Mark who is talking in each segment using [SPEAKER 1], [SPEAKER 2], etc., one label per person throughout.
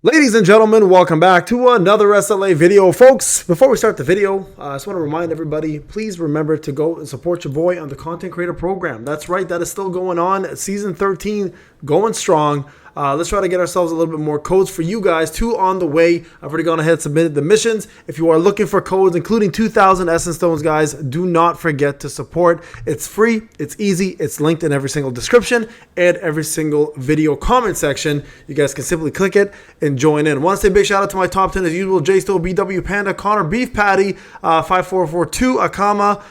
[SPEAKER 1] Ladies and gentlemen, welcome back to another SLA video. Folks, before we start the video, I just want to remind everybody, please remember to go and support your boy on the Content Creator Program. That's right, that is still going on. Season 13, going strong. Let's try to get ourselves a little bit more codes for you guys. 2 on the way. I've already gone ahead and submitted the missions. If you are looking for codes, including 2,000 Essence Stones, guys, do not forget to support. It's free. It's easy. It's linked in every single description and every single video comment section. You guys can simply click it and join in. I want to say a big shout out to my top 10 as usual. J-Stow, BW Panda, Connor, Beef Patty, 5442, Akama,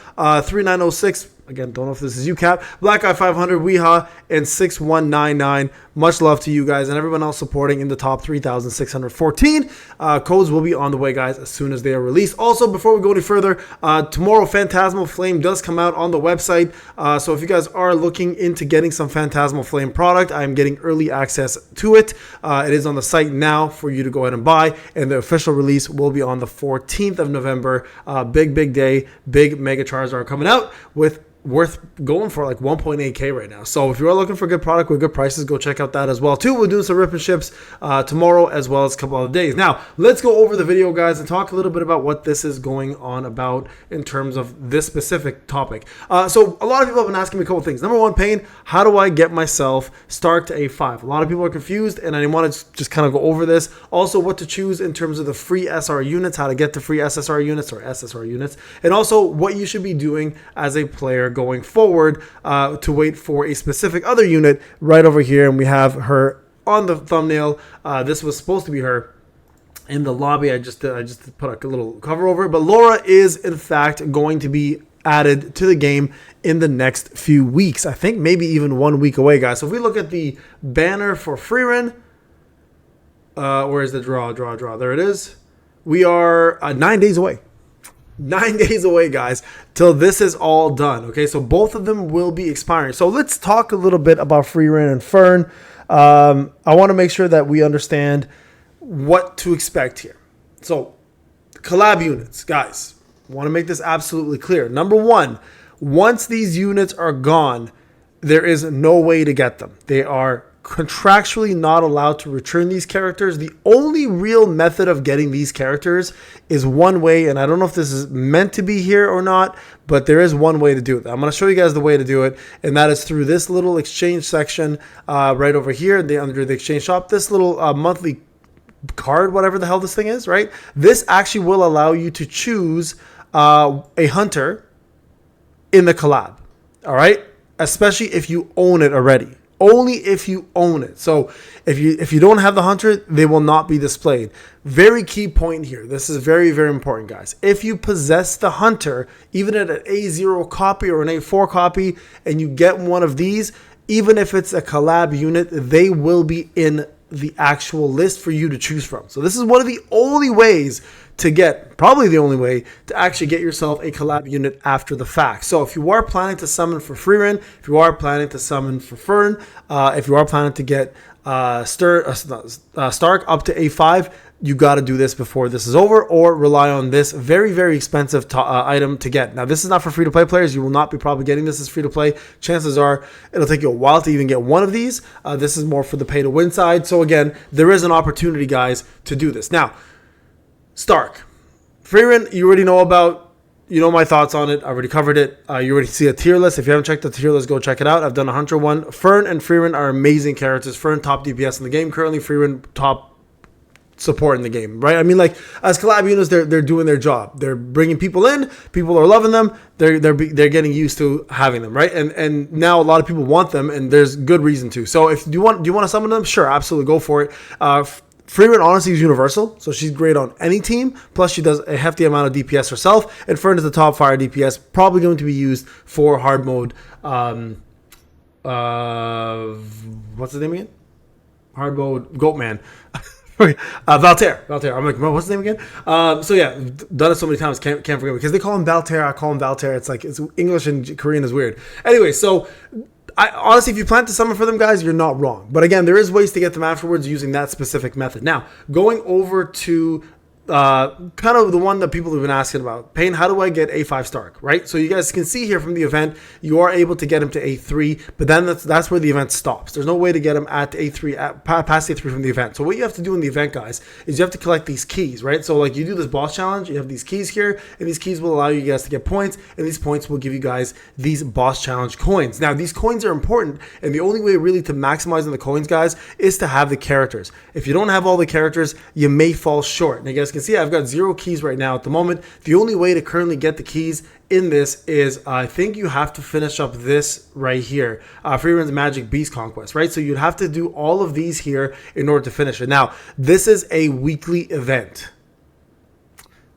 [SPEAKER 1] 3906. Again, don't know if this is UCAP, Black Eye 500, Weeha, and 6199. Much love to you guys and everyone else supporting in the top 3,614. Codes will be on the way, guys, as soon as they are released. Also, before we go any further, tomorrow Phantasmal Flame does come out on the website. So if you guys are looking into getting some Phantasmal Flame product, I am getting early access to it. It is on the site now for you to go ahead and buy, and the official release will be on the 14th of November. Big day. Big Mega Charizard are coming out with worth going for like 1.8k right now. So if you are looking for good product with good prices, go check out that as well too. We're doing some rip and ships tomorrow as well as a couple of days. Now let's go over the video, guys, and talk a little bit about what this is going on about in terms of this specific topic. So a lot of people have been asking me a couple things. Number one, Payne, how do I get myself Stark to A5? A lot of people are confused, and I want to just kind of go over this. Also, what to choose in terms of the free SR units, how to get the free SSR units or SSR units, and also what you should be doing as a player going forward to wait for a specific other unit right over here. And we have her on the thumbnail. This was supposed to be her in the lobby. I just put a little cover over it, but Laura is in fact going to be added to the game in the next few weeks. I think maybe even 1 week away, guys. So if we look at the banner for Freerin, where's the draw? There it is. We are 9 days away. 9 days away, guys, till this is all done. Okay, so both of them will be expiring. So let's talk a little bit about Freerin and Fern. I want to make sure that we understand what to expect here. So collab units, guys, want to make this absolutely clear. Number one, once these units are gone, there is no way to get them. They are contractually not allowed to return these characters. The only real method of getting these characters is one way, and I don't know if this is meant to be here or not, but there is one way to do it. I'm going to show you guys the way to do it, and that is through this little exchange section right over here under the exchange shop. This little monthly card, whatever the hell this thing is, right? This actually will allow you to choose a hunter in the collab, all right? Especially if you own it already. Only if you own it. So if you don't have the hunter, they will not be displayed. Very key point here. This is very, very important, guys. If you possess the hunter, even at an A0 copy or an A4 copy, and you get one of these, even if it's a collab unit, they will be in the actual list for you to choose from. So this is one of the only ways to get, probably the only way to actually get yourself a collab unit after the fact. So if you are planning to summon for Freerin, if you are planning to summon for Fern, if you are planning to get Stark up to A5, you got to do this before this is over, or rely on this very, very expensive item to get. Now, this is not for free-to-play players. You will not be probably getting this as free-to-play. Chances are it'll take you a while to even get one of these. This is more for the pay-to-win side. So again, there is an opportunity, guys, to do this. Now, Stark. Freerin, you already know about. You know my thoughts on it. I already covered it. You already see a tier list. If you haven't checked the tier list, go check it out. I've done a Hunter one. Fern and Freerin are amazing characters. Fern, top DPS in the game currently. Freerin, top support in the game, right? I mean, like, as collab units, they're doing their job. They're bringing people in. People are loving them. They're getting used to having them, right? And now a lot of people want them, and there's good reason to. So if do you want to summon them? Sure, absolutely, go for it. Freerin honestly is universal, so she's great on any team. Plus, she does a hefty amount of DPS herself. And Fern is the top fire DPS, probably going to be used for hard mode. What's his name again? Hard mode Goatman. Valtair. I'm like, what's his name again? So yeah, done it so many times, can't forget, because they call him Valtair. I call him Valtair. It's like, it's English and Korean is weird. Anyway, so honestly, if you plan to summon for them, guys, you're not wrong. But again, there is ways to get them afterwards using that specific method. Now, going over to kind of the one that people have been asking about. Payne, how do I get A5 Stark, right? So you guys can see here from the event, you are able to get him to A3, but then that's where the event stops. There's no way to get him at A3, past A3 from the event. So what you have to do in the event, guys, is you have to collect these keys, right? So like you do this boss challenge, you have these keys here, and these keys will allow you guys to get points, and these points will give you guys these boss challenge coins. Now, these coins are important, and the only way really to maximize on the coins, guys, is to have the characters. If you don't have all the characters, you may fall short. And you guys can see I've got 0 keys right now at the moment. The only way to currently get the keys in this is I think you have to finish up this right here, Freeman's Magic Beast Conquest, right? So you'd have to do all of these here in order to finish it. Now, this is a weekly event.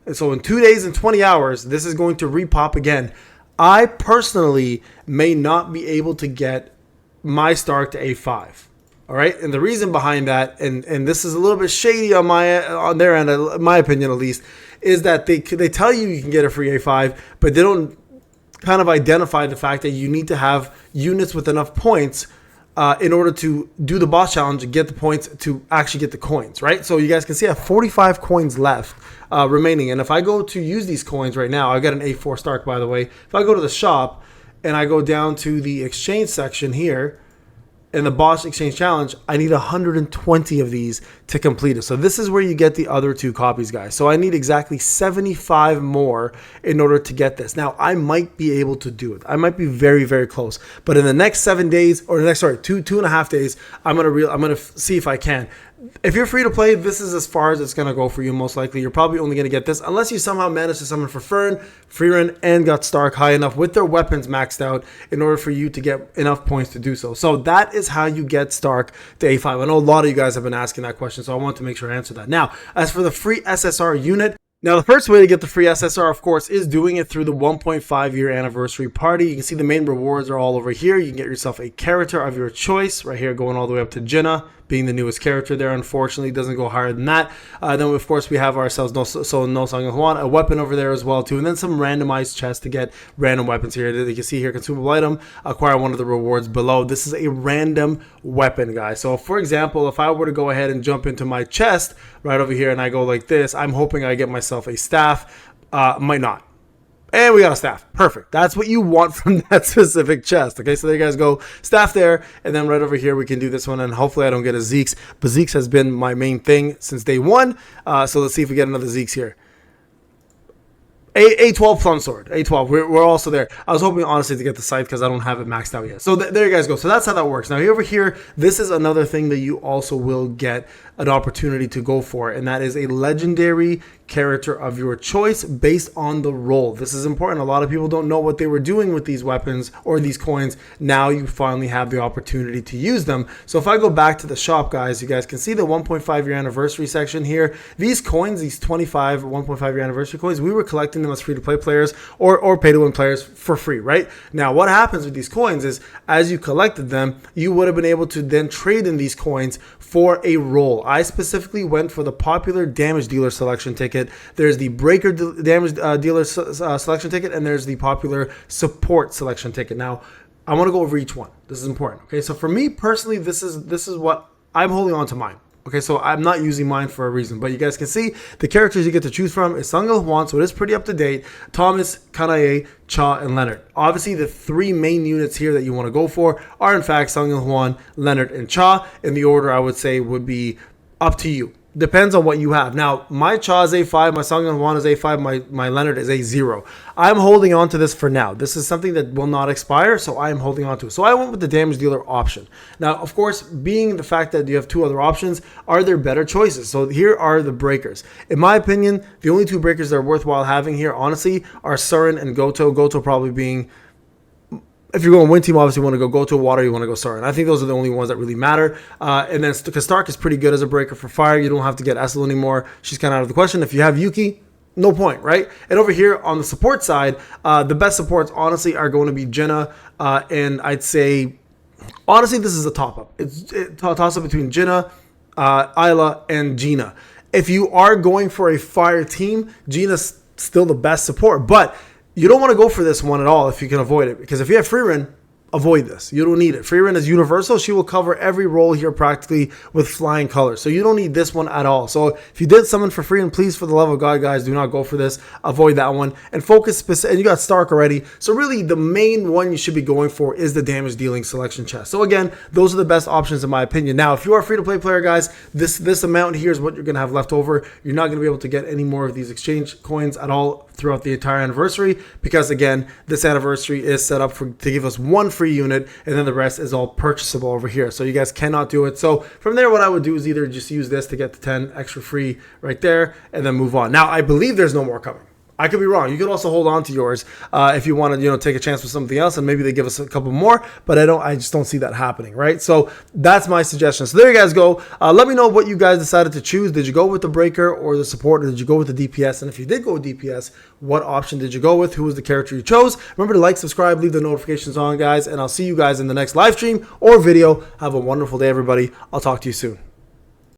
[SPEAKER 1] And so in 2 days and 20 hours, this is going to repop again. I personally may not be able to get my Stark to A5. All right, and the reason behind that, and this is a little bit shady on their end, in my opinion at least, is that they tell you can get a free A5, but they don't kind of identify the fact that you need to have units with enough points in order to do the boss challenge and get the points to actually get the coins, right? So you guys can see I have 45 coins left remaining, and if I go to use these coins right now, I've got an A4 Stark, by the way. If I go to the shop and I go down to the exchange section here, in the boss exchange challenge, I need 120 of these to complete it. So this is where you get the other 2 copies, guys. So I need exactly 75 more in order to get this. Now, I might be able to do it. I might be very, very close. But in the next 7 days, or the next, sorry, two and a half days, I'm gonna see if I can. If you're free to play, this is as far as it's going to go for you, most likely. You're probably only going to get this unless you somehow manage to summon for Freeran, and got Stark high enough with their weapons maxed out in order for you to get enough points to do so. So that is how you get Stark to A5. I know a lot of you guys have been asking that question, so I want to make sure I answer that. Now, as for the free SSR unit, now, the first way to get the free SSR, of course, is doing it through the 1.5 year anniversary party. You can see the main rewards are all over here. You can get yourself a character of your choice right here, going all the way up to Jinnah, being the newest character there. Unfortunately, it doesn't go higher than that. Then, of course, we have ourselves No Song of Huan, a weapon over there as well, too. And then some randomized chests to get random weapons here. You can see here, consumable item, acquire one of the rewards below. This is a random weapon, guys. So, for example, if I were to go ahead and jump into my chest right over here and I go like this, I'm hoping I get myself a staff. Might not. And we got a staff. Perfect. That's what you want from that specific chest. Okay, so there you guys go. Staff there. And then right over here, we can do this one. And hopefully I don't get a Zeke's. But Zeke's has been my main thing since day one. So let's see if we get another Zeke's here. A12 Plum Sword. A12. We're also there. I was hoping, honestly, to get the scythe because I don't have it maxed out yet. So there you guys go. So that's how that works. Now, over here, this is another thing that you also will get an opportunity to go for, and that is a legendary character of your choice based on the role. This is important. A lot of people don't know what they were doing with these weapons or these coins. Now you finally have the opportunity to use them. So if I go back to the shop, guys, you guys can see the 1.5 year anniversary section here. These coins, these 25 1.5 year anniversary coins, we were collecting them as free-to-play players or pay-to-win players for free, right? Now, what happens with these coins is as you collected them, you would have been able to then trade in these coins for a role. I specifically went for the popular damage dealer selection ticket. There's the breaker damage dealer selection ticket, and there's the popular support selection ticket. Now, I want to go over each one. This is important. Okay, so for me personally, this is what I'm holding on to mine. Okay, so I'm not using mine for a reason, but you guys can see the characters you get to choose from is Sungil Huan, so it is pretty up to date. Thomas, Kanae, Cha, and Leonard. Obviously, the 3 main units here that you want to go for are in fact Sungil Huan, Leonard, and Cha. In the order I would say would be up to you. Depends on what you have. Now, my Cha is A5, my Sungil Huan is A5, my Leonard is A0. I'm holding on to this for now. This is something that will not expire, so I am holding on to it. So I went with the damage dealer option. Now, of course, being the fact that you have 2 other options, are there better choices? So here are the breakers. In my opinion, the only 2 breakers that are worthwhile having here, honestly, are Surin and Goto. Goto probably being... If you're going win team, obviously you want to go Goto, water, you want to go Surin. I think those are the only ones that really matter. And then because Stark is pretty good as a breaker for fire, you don't have to get Essel anymore. She's kind of out of the question. If you have Yuki, no point, right? And over here on the support side, the best supports honestly are going to be Jinnah, and I'd say honestly this is a top-up. It's a toss-up between Jinnah, Isla, and Gina. If you are going for a fire team, Gina's still the best support, but you don't want to go for this one at all if you can avoid it. Because if you have Freeran, avoid this. You don't need it. Freerin is universal. She will cover every role here practically with flying colors. So you don't need this one at all. So if you did summon for Freerin, please, for the love of God, guys, do not go for this. Avoid that one and focus specific. And you got Stark already. So really the main one you should be going for is the damage dealing selection chest. So again, those are the best options in my opinion. Now, if you are a free to play player, guys, this amount here is what you're going to have left over. You're not going to be able to get any more of these exchange coins at all throughout the entire anniversary, because again, this anniversary is set up to give us one free unit, and then the rest is all purchasable over here. So you guys cannot do it. So from there, what I would do is either just use this to get the 10 extra free right there and then move on. Now, I believe there's no more coming. I could be wrong. You could also hold on to yours if you want to, take a chance with something else, and maybe they give us a couple more. But I just don't see that happening, right? So that's my suggestion. So there you guys go. Let me know what you guys decided to choose. Did you go with the breaker or the support, or did you go with the DPS? And if you did go with DPS, what option did you go with? Who was the character you chose? Remember to like, subscribe, leave the notifications on, guys, and I'll see you guys in the next live stream or video. Have a wonderful day, everybody. I'll talk to you soon.